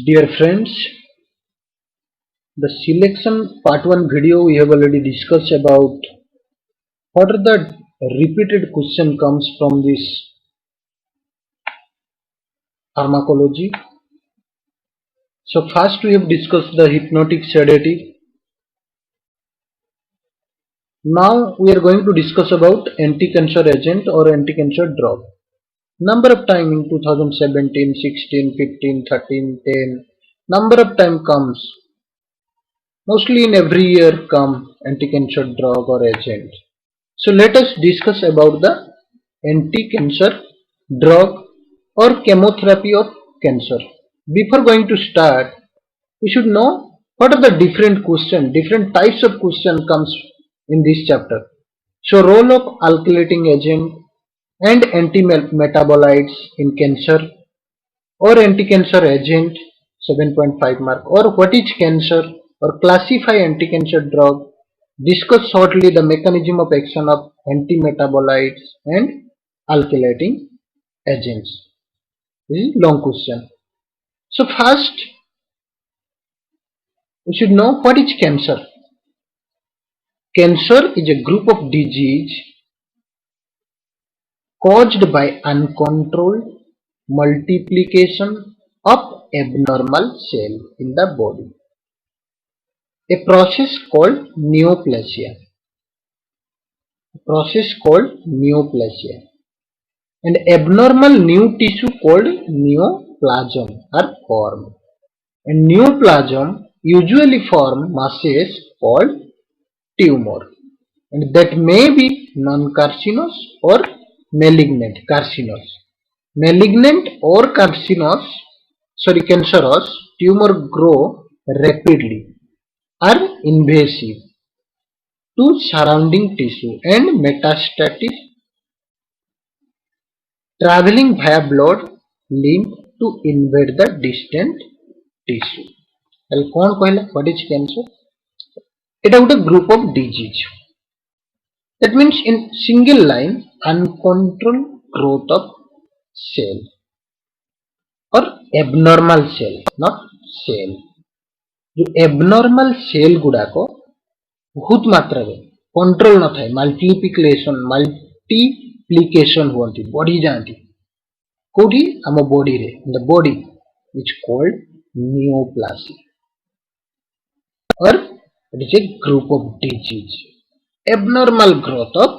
Dear friends, the selection part 1 video we have already discussed about what are the repeated question comes from this pharmacology. So first we have discussed the hypnotic sedative. Now we are going to discuss about anti-cancer agent or anti-cancer drug. Number of time in 2017, 16, 15, 13, 10, number of time comes. Mostly in every year come anti-cancer drug or agent. So let us discuss about the anti-cancer drug or chemotherapy of cancer. Before going to start, we should know what are the different types of question comes in this chapter. So role of alkylating agent and anti-metabolites in cancer or anti-cancer agent 7.5 mark, or what is cancer, or classify anti-cancer drug, discuss shortly the mechanism of action of anti-metabolites and alkylating agents. This is long question. So first we should know what is cancer. Cancer is a group of disease caused by uncontrolled multiplication of abnormal cell in the body. A process called neoplasia. And abnormal new tissue called neoplasm are formed. And neoplasm usually form masses called tumor, and that may be non-carcinous or malignant carcinous. Malignant or cancerous tumor grow rapidly, are invasive to surrounding tissue and metastatic, traveling via blood, lymph to invade the distant tissue. What is cancer? It is a group of disease. That means in single line uncontrolled growth of cell or abnormal cell, not cell. जो abnormal cell गुड़ाक बहुत मात्रा में control न थाए, multiplication होती बढ़ी जाती कोडी आम बॉडी रे, the body is called neoplasia, और it is a group of disease abnormal growth of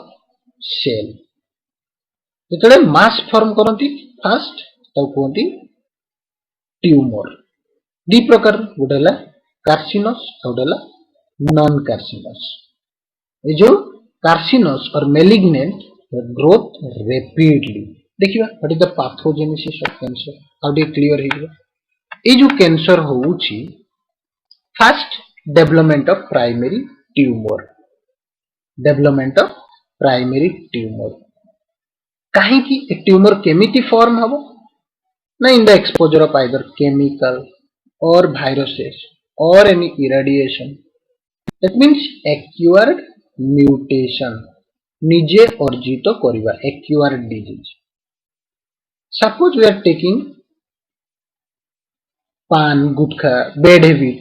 cell. जेतले मास फॉर्म करती फास्ट ताऊ कहती ट्यूमर. दी प्रकार गोटेला कार्सिनस और गोटेला नॉन कार्सिनस. ये जो कार्सिनस और मेलिग्नेंट ग्रोथ रैपिडली. देखिबा what is the pathogenesis of cancer, how do clear Hiba. ये जो कैंसर होउची first development of primary tumour. कहीं की ट्यूमर केमिटी फॉर्म हबो ना in the exposure of either chemical or viruses or any irradiation. That means acquired mutation, nije अर्जित करिबा acquired disease. Suppose we are taking pan, gutkha, bad habit,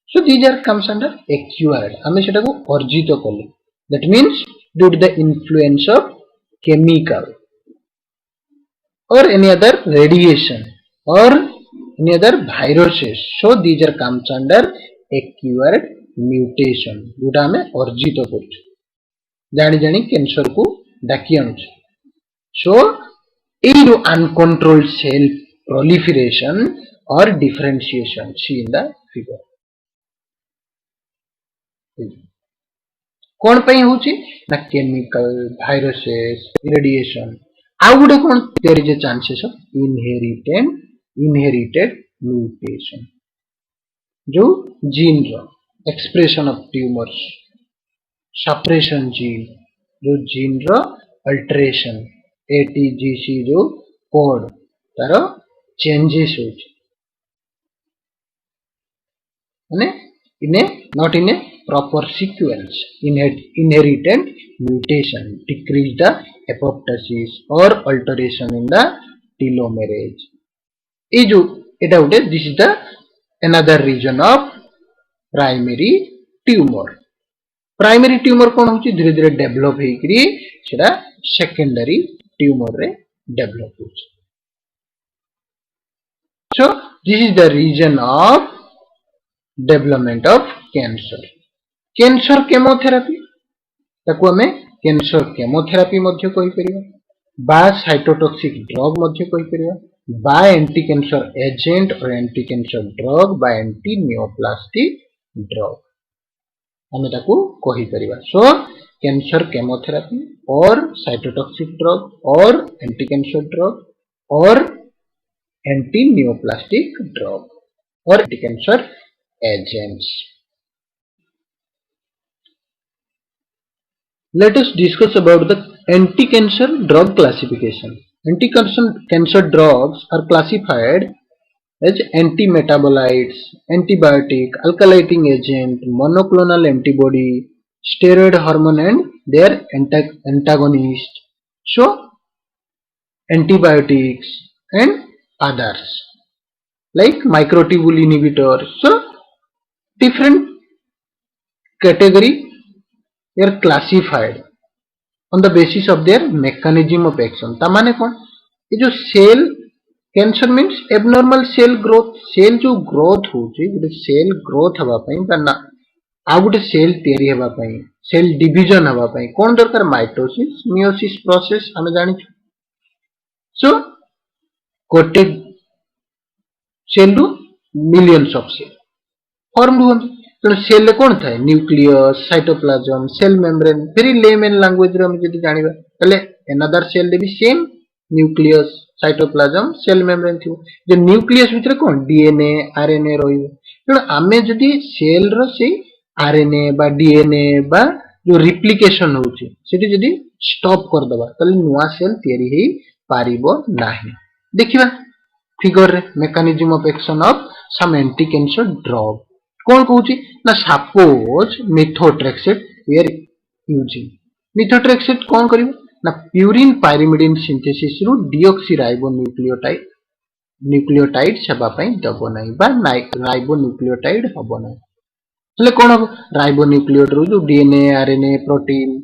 so these are comes under acquired. हमें सेटा को अर्जित कले. That means due to the influence of chemical or any other radiation or any other viruses, so these are comes under acquired mutation. जोटा हमें अर्जित कर जानी जानी कैंसर को डाकी आनु. सो ये जो अनकंट्रोल्ड सेल प्रोलिफरेशन और differentiation see in the figure. कौन पई होची ना केमिकल, वायरसेस, रेडिएशन. आउ गुडे कोन there is a chances of inherited mutation. जो जीन रो expression of tumours, suppression gene, जो जीन रो अल्टरेशन एटीजीसी जो कोड तार चेंजेस होची, माने in not in a proper sequence. Inherited mutation decrease the apoptosis or alteration in the telomerase. ये जो एटा उटे this is the another region of primary tumor. Primary tumour कौन होची धीरे धीरे डेवलप हेकरी सेटा सेकेंडरी ट्यूमर रे डेवलप होची. So this is the region of development of cancer. Cancer chemotherapy ताको हमें कैंसर केमोथेरापी मध्य कहि परिबा बा साइटोटॉक्सिक ड्रग मध्य कहि परिबा बा एंटी कैंसर एजेंट और एंटी कैंसर ड्रग बा एंटी नियोप्लास्टिक ड्रग हमें ताको कहि परिबा. सो कैंसर केमोथेरापी और साइटोटॉक्सिक ड्रग और एंटी कैंसर ड्रग और एंटी नियोप्लास्टिक ड्रग और anti cancer agents. Let us discuss about the anti-cancer drug classification. Anti-cancer drugs are classified as anti-metabolites, antibiotic, alkylating agent, monoclonal antibody, steroid hormone and their antagonist. So, antibiotics and others like microtubule inhibitors. So, different category they are classified on the basis of their mechanism of action. तामाने कौन ये जो cell cancer means abnormal cell growth cell जो growth होची गोटे cell growth हवा पई बना आ गोटे सेल तयारी हवा पई सेल डिवीजन हवा पई कोन दरकार माइटोसिस मियोसिस प्रोसेस हम जानि छु. सो गोटे सेल रु मिलियंस ऑफ सेल फॉर्म हुंती तो सेल कौन थाए nucleus cytoplasm cell membrane very layman language रे हम जदी जानिबा तले अनदर सेल रे भी same nucleus cytoplasm cell membrane थियो जे न्यूक्लियस भितर कौन डीएनए आरएनए रहिबो तो आमे जदी सेल रो से आरएनए बा डीएनए बा जो रिप्लिकेशन होची सेठी जदी स्टॉप कर दबा तले नुवा सेल तयारी हेई पारिबो नाही. देखिबा फिगर रे mechanism of action of some anti cancer drug कौन कहूँ ना suppose methotrexate we are using methotrexate कौन करिवो ना प्यूरिन पाइरिमिडिन सिंथेसिस रु डीऑक्सीराइबोन्यूक्लियोटाइड न्यूक्लियोटाइड सेबा पई दबो नाही बा राइबोन्यूक्लियोटाइड हबो नाही तले कोन हबो राइबोन्यूक्लियोटाइड रु जो डीएनए आरएनए प्रोटीन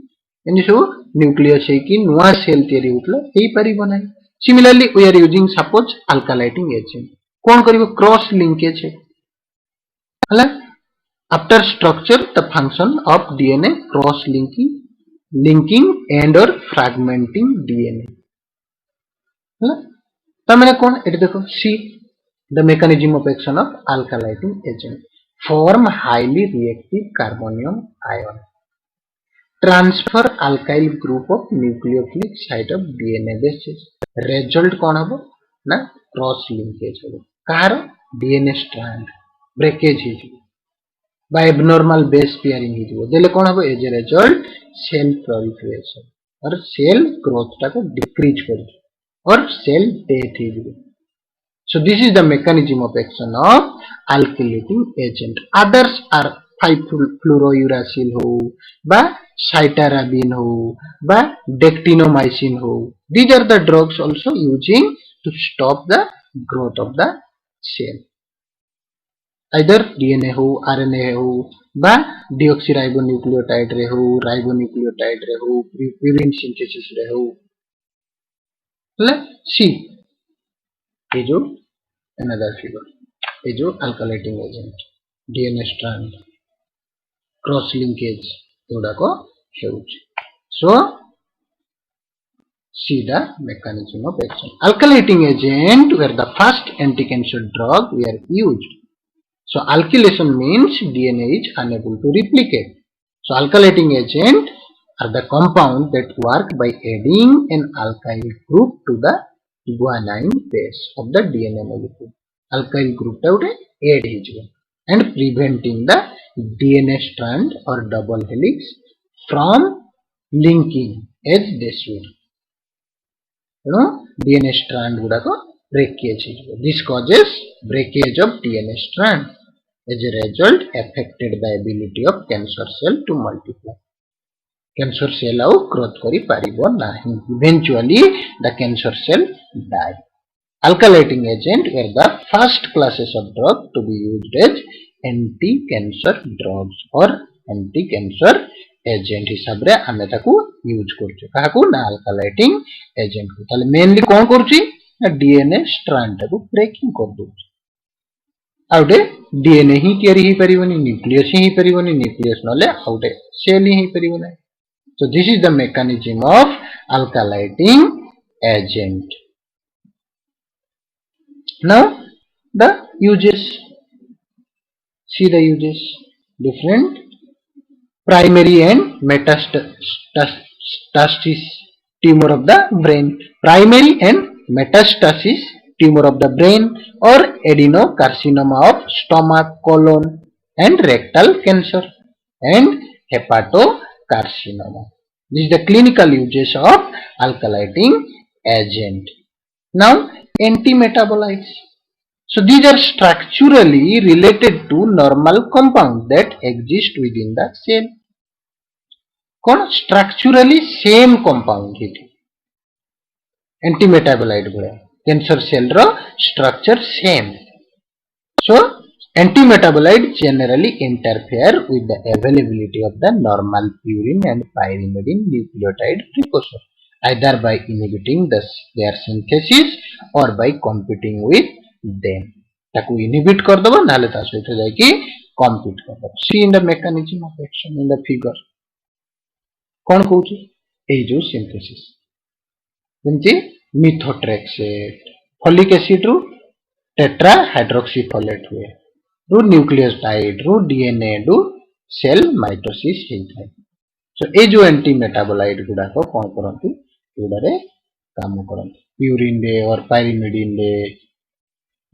एनि सब न्यूक्लियस है कि नुवा सेल तयारी होतला एई परिबो नाही. Similarly we are using suppose alkylating agent कौन करिवो क्रॉस लिंकेज है after structure the function of DNA cross linking and or fragmenting DNA तमने कौन एटे देखो C the mechanism of action of alkylating agent form highly reactive carbonium ion transfer alkyl group of nucleophilic site of DNA basis result कौन हबो ना cross linkage हबो कार DNA strand breakage ही by abnormal base pairing ही देले कौन हबो as a result cell proliferation और सेल ग्रोथ टा को डिक्रीज कर और सेल डेथ ही दिबो. So this is the mechanism of action of alkylating agent. Others are 5-fluorouracil हो बा cytarabine हो बा dectinomycin हो. These are the drugs also using to stop the growth of the cell. either DNA हो RNA हो बा deoxyribonucleotide रे हो राइबोन्यूक्लियोटाइड रे हो प्यूरिन सिंथेसिस रे हो ले सी ये जो another figure ये जो alkylating agent DNA strand cross linkage एगुड़ा को हेउची. सो see the mechanism of action. Alkylating agent were the first anti-cancer drug we are used. So alkylation means DNA is unable to replicate. So alkylating agent are the compound that work by adding an alkyl group to the guanine base of the DNA molecule. Alkyl group ta ude add hejibo and preventing the DNA strand or double helix from linking as they should. You know DNA strand guda ko breakage hejibo. This causes breakage of DNA strand. As a result, affected the ability of cancer cell to multiply. Cancer cell au growth kari paribo nahi. Eventually, the cancer cell die. alkylating agent were the first classes of drug to be used as anti-cancer drugs or anti-cancer agent हिसाब रे आमे ताकू use करछे काहाकू ना alkylating agent को ताले mainly कोन करछि ना डीएनए स्ट्रैंड ताकू ब्रेकिंग कर दोछि आउटे डीएनए ही तयारी ही परिबनी न्यूक्लियस ही परिबनी न्यूक्लियस नले आउटे सेल ही परिबनी so this is the mechanism of alkylating agent. Now the uses, see the uses, different primary and metastasis tumor of the brain, primary and metastasis tumor of the brain or adenocarcinoma of stomach, colon and rectal cancer and hepatocarcinoma. This is the clinical uses of alkylating agent. Now antimetabolites. So these are structurally related to normal compounds that exist within the cell. कौन structurally same compound हिथि antimetabolite गुड़ा cancer cell row structure same. So antimetabolite generally interfere with the availability of the normal purine and pyrimidine nucleotide precursor either by inhibiting their synthesis or by competing with them. ताकू inhibit कर दबो नाले ता सहित जाय कि compete कर दबो. See in the mechanism of action in the figure. कौन कहूची ए जो synthesis जेमति methotrexate folic acid रू टेट्रा हाइड्रोक्सीफोलेट हुए रू न्यूक्लियोटाइड रू डीएनए रू सेल माइटोसिस हेइथाय. सो ए जो एंटी मेटाबोलाइट गुडा को कोन करंती गुडारे काम करंती प्यूरिन रे और पाइरिमिडिन रे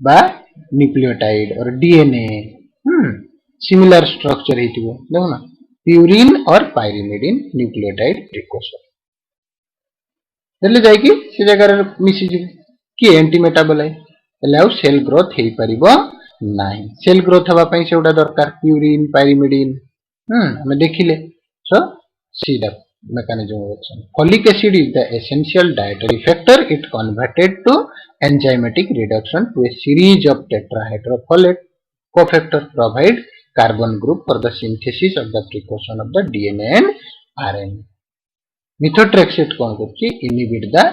बा न्यूक्लियोटाइड और डीएनए सिमिलर स्ट्रक्चर हेतिबो देखो ना प्यूरिन और पाइरिमिडिन न्यूक्लियोटाइड प्रिकॉशन देले जाय कि से जगह मिसी जे कि एंटी मेटाबोलाइट एलाउ सेल ग्रोथ हे परिबो नाही सेल ग्रोथ हवा पई सेउडा दरकार प्यूरिन पाइरिमिडिन हमें देखिले so see the mechanism of action. Folic acid is the essential dietary factor. It converted to enzymatic reduction to a series of tetrahydrofolate cofactor provide carbon group for the synthesis of the precursor of the DNA and RNA. Methotrexate कौन करछि inhibit the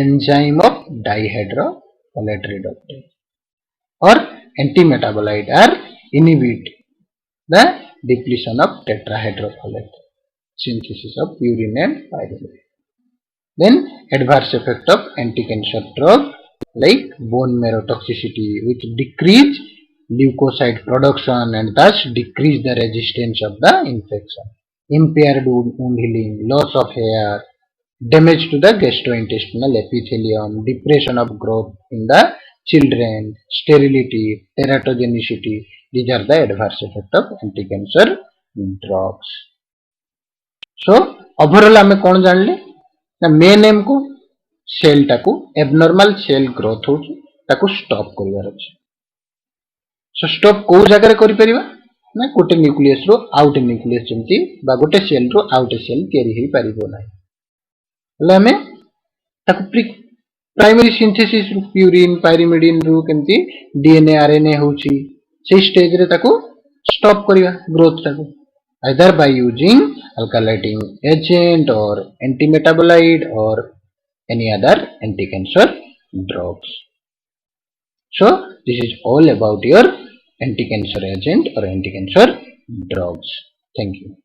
enzyme of dihydrofolate reductase or antimetabolite are inhibit the depletion of tetrahydrofolate synthesis of purine and pyrimidine. Then adverse effect of anti-cancer drug like bone marrow toxicity which decrease leukocyte production and thus decrease the resistance of the infection, impaired wound healing, loss of hair, damage to the gastrointestinal epithelium, depression of growth in the children, sterility, teratogenicity. These are the adverse effect of anti-cancer drugs. So overall आमे कौन जानले ना main M को cell टाकू abnormal cell growth होची ताकू stop करिवार अछि. So stop को जगह करि परिबा ना गोटे न्यूक्लियस रो आउट न्यूक्लियस जेमति बा गोटे सेल रो आउट सेल तयारी हे परिबो नाही हले हमें ताकू प्राइमरी सिंथेसिस रो प्यूरिन पाइरिमिडिन रो केमति डीएनए आरएनए होची से स्टेज रे ताकू स्टॉप करिवा ग्रोथ ताकू either by using alkylating agent or antimetabolite or any other anti-cancer drugs. So this is all about your anti-cancer agent or anti-cancer drugs. Thank you.